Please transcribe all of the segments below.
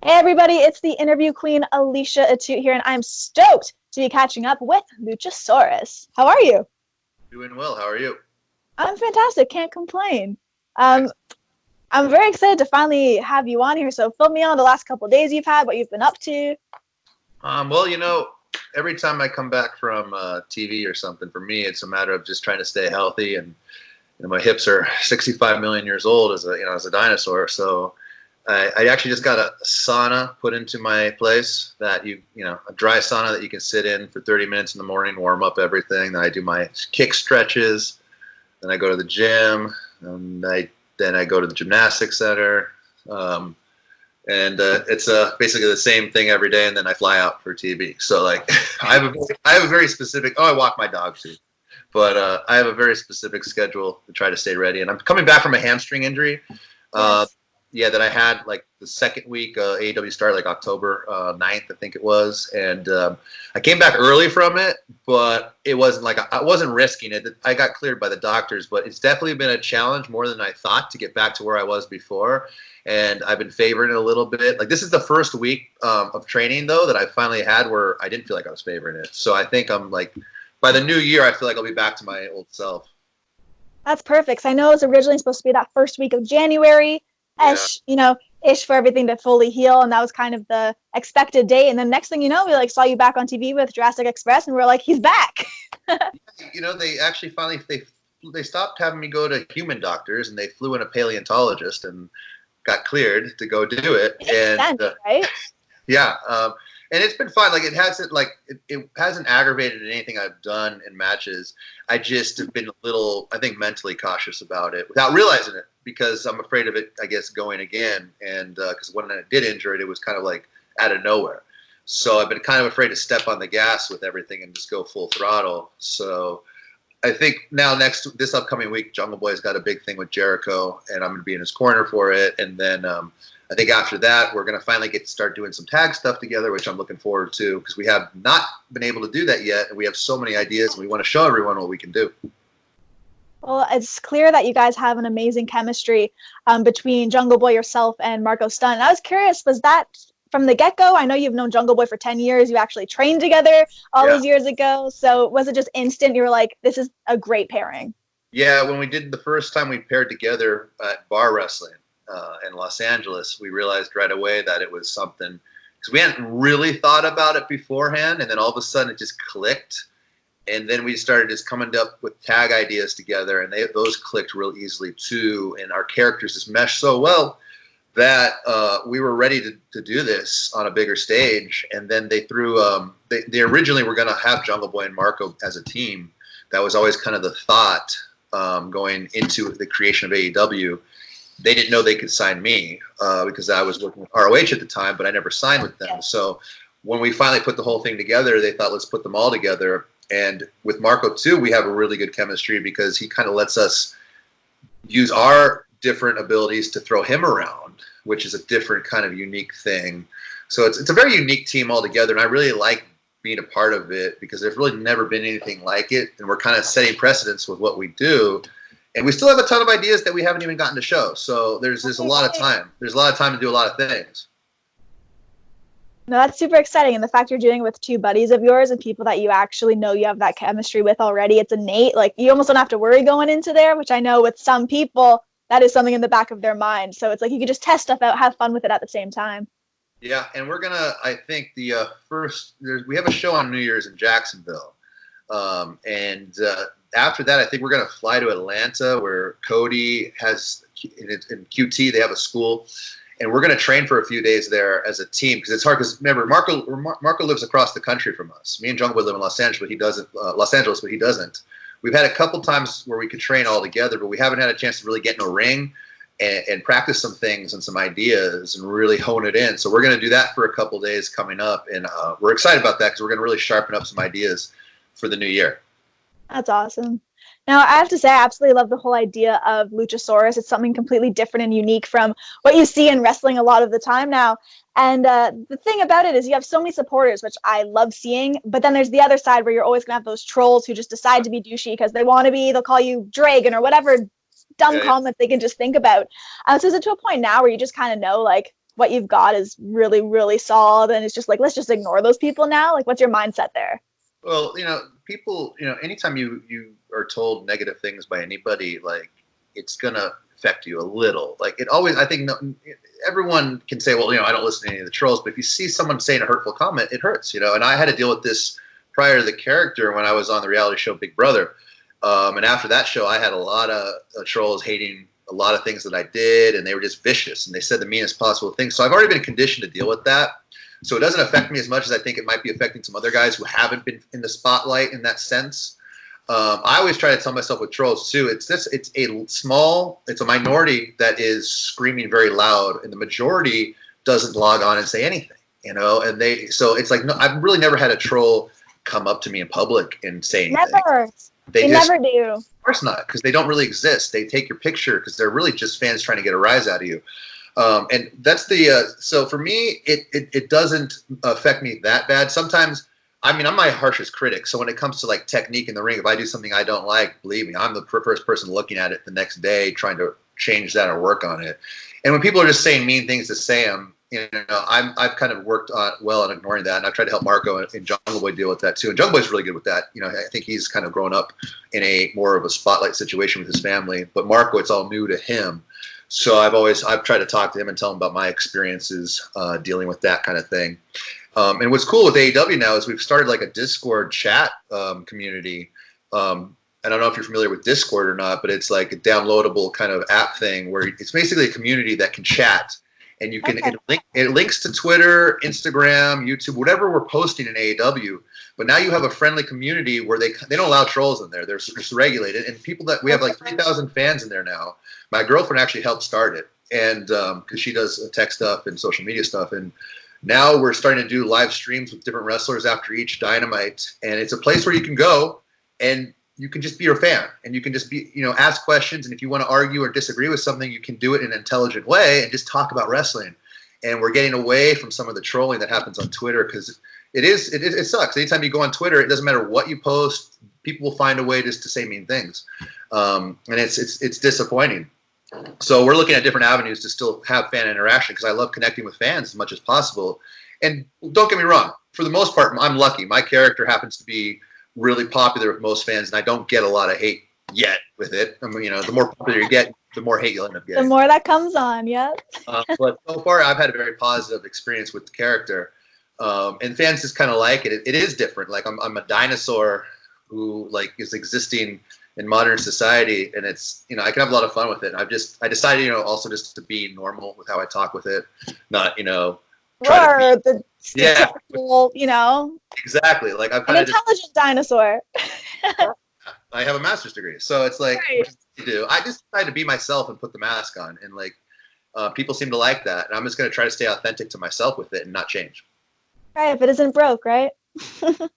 Hey everybody, it's the interview queen Alicia Atout here, and I'm stoked to be catching up with Luchasaurus. How are you? Doing well. How are you? I'm fantastic, can't complain. Um, I'm very excited to finally have you on here, so fill me in on the last couple of days you've had, what you've been up to. Well, every time I come back from TV or something, for me, it's a matter of just trying to stay healthy. And my hips are 65 million years old as a dinosaur. So I actually just got a sauna put into my place a dry sauna that you can sit in for 30 minutes in the morning, warm up everything. Then I do my kick stretches. Then I go to the gym, and then I go to the gymnastics center. It's basically the same thing every day, and then I fly out for TV. So I have a very specific. Oh, I walk my dog too, but I have a very specific schedule to try to stay ready. And I'm coming back from a hamstring injury. Yes. That I had the second week. AEW started October 9th, I think it was, and I came back early from it, but it wasn't I wasn't risking it. I got cleared by the doctors, but it's definitely been a challenge more than I thought to get back to where I was before. And I've been favoring it a little bit. This is the first week of training though that I finally had where I didn't feel like I was favoring it. So I think I'm by the new year, I feel like I'll be back to my old self. That's perfect. I know it was originally supposed to be that first week of January. Ish for everything to fully heal, and that was kind of the expected date. And then next thing you know, we saw you back on TV with Jurassic Express, and we're like, he's back. They actually finally they stopped having me go to human doctors, and they flew in a paleontologist and got cleared to go do it. Right? Yeah, and it's been fun. It hasn't aggravated anything I've done in matches. I just have been a little, I think, mentally cautious about it without realizing it, because I'm afraid of it, I guess, going again. And because when I did injure it, it was kind of out of nowhere. So I've been kind of afraid to step on the gas with everything and just go full throttle. So I think now this upcoming week, Jungle Boy's got a big thing with Jericho, and I'm going to be in his corner for it. And then I think after that, we're going to finally get to start doing some tag stuff together, which I'm looking forward to, because we have not been able to do that yet. And we have so many ideas, and we want to show everyone what we can do. Well, it's clear that you guys have an amazing chemistry between Jungle Boy, yourself, and Marko Stunt. And I was curious, was that from the get-go? I know you've known Jungle Boy for 10 years. You actually trained together all those years ago. So was it just instant? You were like, this is a great pairing. Yeah, when we did the first time we paired together at bar wrestling in Los Angeles, we realized right away that it was something, because we hadn't really thought about it beforehand. And then all of a sudden it just clicked. And then we started just coming up with tag ideas together, and those clicked real easily too. And our characters just meshed so well that we were ready to do this on a bigger stage. And then they threw they originally were going to have Jungle Boy and Marko as a team. That was always kind of the thought going into the creation of AEW. They didn't know they could sign me because I was working with ROH at the time, but I never signed with them. So when we finally put the whole thing together, they thought, let's put them all together. And with Marko too, we have a really good chemistry because he kind of lets us use our different abilities to throw him around, which is a different kind of unique thing. So it's a very unique team altogether, and I really like being a part of it because there's really never been anything like it, and we're kind of setting precedents with what we do. And we still have a ton of ideas that we haven't even gotten to show. So there's a lot of time. There's a lot of time to do a lot of things. No, that's super exciting. And the fact you're doing it with two buddies of yours and people that you actually know you have that chemistry with already, it's innate. You almost don't have to worry going into there, which I know with some people, that is something in the back of their mind. So it's you can just test stuff out, have fun with it at the same time. Yeah, and we're going to, I think, we have a show on New Year's in Jacksonville. After that, I think we're going to fly to Atlanta, where Cody has, in QT, they have a school. And we're going to train for a few days there as a team, because it's hard. Because remember, Marko lives across the country from us. Me and Jungle Boy live in Los Angeles, but he doesn't. We've had a couple times where we could train all together, but we haven't had a chance to really get in a ring and practice some things and some ideas and really hone it in. So we're going to do that for a couple days coming up, and we're excited about that because we're going to really sharpen up some ideas for the new year. That's awesome. Now, I have to say, I absolutely love the whole idea of Luchasaurus. It's something completely different and unique from what you see in wrestling a lot of the time now. And the thing about it is you have so many supporters, which I love seeing. But then there's the other side where you're always going to have those trolls who just decide to be douchey because they want to be. They'll call you Dragon or whatever dumb comment they can just think about. So is it to a point now where you just kind of know, what you've got is really, really solid, and it's just like, let's just ignore those people now? Like, what's your mindset there? Well, people, anytime you are told negative things by anybody, like, it's gonna affect you a little. Like, it always, I think, no, everyone can say, well, I don't listen to any of the trolls, but if you see someone saying a hurtful comment, it hurts, And I had to deal with this prior to the character when I was on the reality show Big Brother, and after that show, I had a lot of trolls hating a lot of things that I did, and they were just vicious, and they said the meanest possible things. So I've already been conditioned to deal with that. So it doesn't affect me as much as I think it might be affecting some other guys who haven't been in the spotlight in that sense. I always try to tell myself with trolls too, it's a minority that is screaming very loud, and the majority doesn't log on and say anything, so it's like, no, I've really never had a troll come up to me in public and say anything. Never. They never do. Of course not, because they don't really exist. They take your picture because they're really just fans trying to get a rise out of you. And that's so for me, it doesn't affect me that bad. Sometimes, I'm my harshest critic. So when it comes to like technique in the ring, if I do something I don't like, believe me, I'm the first person looking at it the next day, trying to change that or work on it. And when people are just saying mean things to say them, I've kind of worked well on ignoring that, and I've tried to help Marko and Jungle Boy deal with that too. And Jungle Boy's really good with that. I think he's kind of grown up in a more of a spotlight situation with his family. But Marko, it's all new to him. So I've tried to talk to him and tell him about my experiences dealing with that kind of thing. And what's cool with AEW now is we've started like a Discord chat community. I don't know if you're familiar with Discord or not, but it's like a downloadable kind of app thing where it's basically a community that can chat. And you can it links to Twitter, Instagram, YouTube, whatever we're posting in AEW. But now you have a friendly community where they don't allow trolls in there. They're regulated, and we have like 3,000 fans in there now. My girlfriend actually helped start it, and because she does tech stuff and social media stuff, and now we're starting to do live streams with different wrestlers after each Dynamite, and it's a place where you can go and you can just be your fan, and you can just be, ask questions. And if you want to argue or disagree with something, you can do it in an intelligent way and just talk about wrestling. And we're getting away from some of the trolling that happens on Twitter, because it sucks. Anytime you go on Twitter, it doesn't matter what you post, people will find a way just to say mean things. And it's disappointing. So we're looking at different avenues to still have fan interaction, because I love connecting with fans as much as possible. And don't get me wrong, for the most part, I'm lucky. My character happens to be really popular with most fans, and I don't get a lot of hate yet with it. The more popular you get, the more hate you'll end up getting. The more that comes on, yeah. But so far, I've had a very positive experience with the character, and fans just kind of like it. It is different. Like I'm a dinosaur who like is existing in modern society, and it's I can have a lot of fun with it. I decided also just to be normal with how I talk with it, not Or the typical, Exactly. Like I'm an intelligent dinosaur. I have a master's degree, so it's like, right. What do you do? I just decided to be myself and put the mask on, and like people seem to like that, and I'm just going to try to stay authentic to myself with it and not change. Right, if it isn't broke, right? 100%.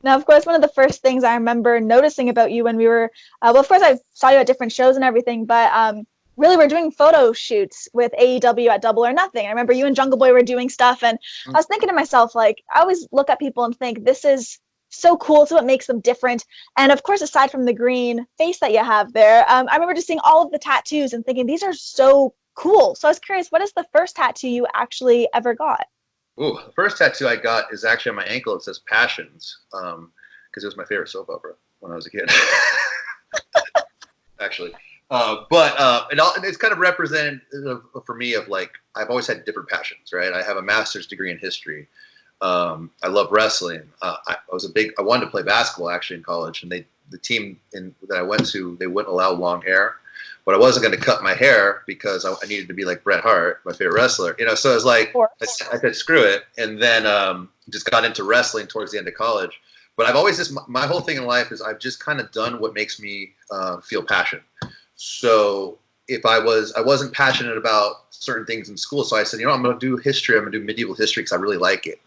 Now, of course, one of the first things I remember noticing about you when we were, of course, I saw you at different shows and everything, but really we're doing photo shoots with AEW at Double or Nothing. I remember you and Jungle Boy were doing stuff, and I was thinking to myself, like, I always look at people and think, this is so cool. It's what makes them different. And of course, aside from the green face that you have there, I remember just seeing all of the tattoos and thinking, these are so cool. So I was curious, what is the first tattoo you actually ever got? Ooh, the first tattoo I got is actually on my ankle. It says Passions, because it was my favorite soap opera when I was a kid. Actually. It's kind of representative for me of like, I've always had different passions, right? I have a master's degree in history. I love wrestling. I wanted to play basketball actually in college, and the team that I went to, they wouldn't allow long hair, but I wasn't going to cut my hair because I needed to be like Bret Hart, my favorite wrestler, so it was like, I said, screw it. And then just got into wrestling towards the end of college. But I've always my whole thing in life is I've just kind of done what makes me feel passion. So if I wasn't passionate about certain things in school, so I said, I'm going to do history. I'm going to do medieval history because I really like it.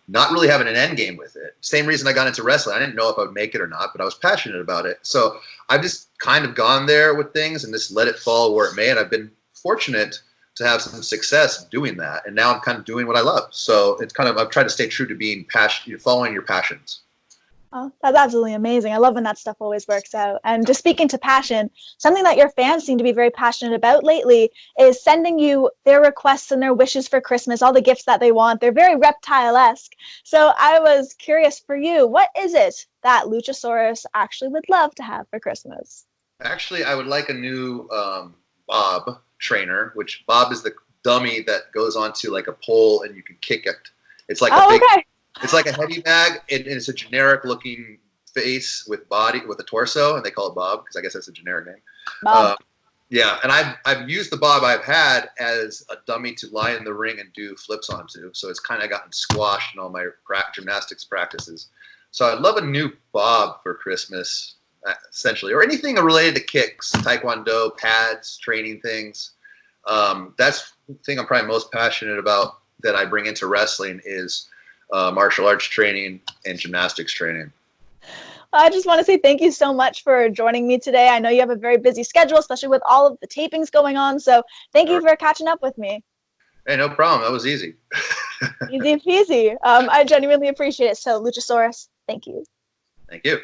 Not really having an end game with it. Same reason I got into wrestling. I didn't know if I would make it or not, but I was passionate about it. So I've just kind of gone there with things and just let it fall where it may. And I've been fortunate to have some success doing that. And now I'm kind of doing what I love. So it's kind of, I've tried to stay true to being passionate, following your passions. Oh, that's absolutely amazing. I love when that stuff always works out. And just speaking to passion, something that your fans seem to be very passionate about lately is sending you their requests and their wishes for Christmas, all the gifts that they want. They're very reptile-esque. So I was curious for you, what is it that Luchasaurus actually would love to have for Christmas? Actually, I would like a new Bob trainer, which Bob is the dummy that goes onto like a pole and you can kick it. It's like a Oh, big, okay. it's like a heavy bag. It's a generic looking face with body with a torso, and they call it Bob because I guess that's a generic name. Bob. Yeah, and I've used the Bob I've had as a dummy to lie in the ring and do flips onto. So it's kind of gotten squashed in all my gymnastics practices. So I'd love a new Bob for Christmas, essentially, or anything related to kicks, taekwondo, pads, training things. That's the thing I'm probably most passionate about that I bring into wrestling is martial arts training and gymnastics training. I just want to say thank you so much for joining me today. I know you have a very busy schedule, especially with all of the tapings going on. So thank you for catching up with me. Hey, no problem. That was easy. Easy peasy. I genuinely appreciate it. So, Luchasaurus, thank you. Thank you.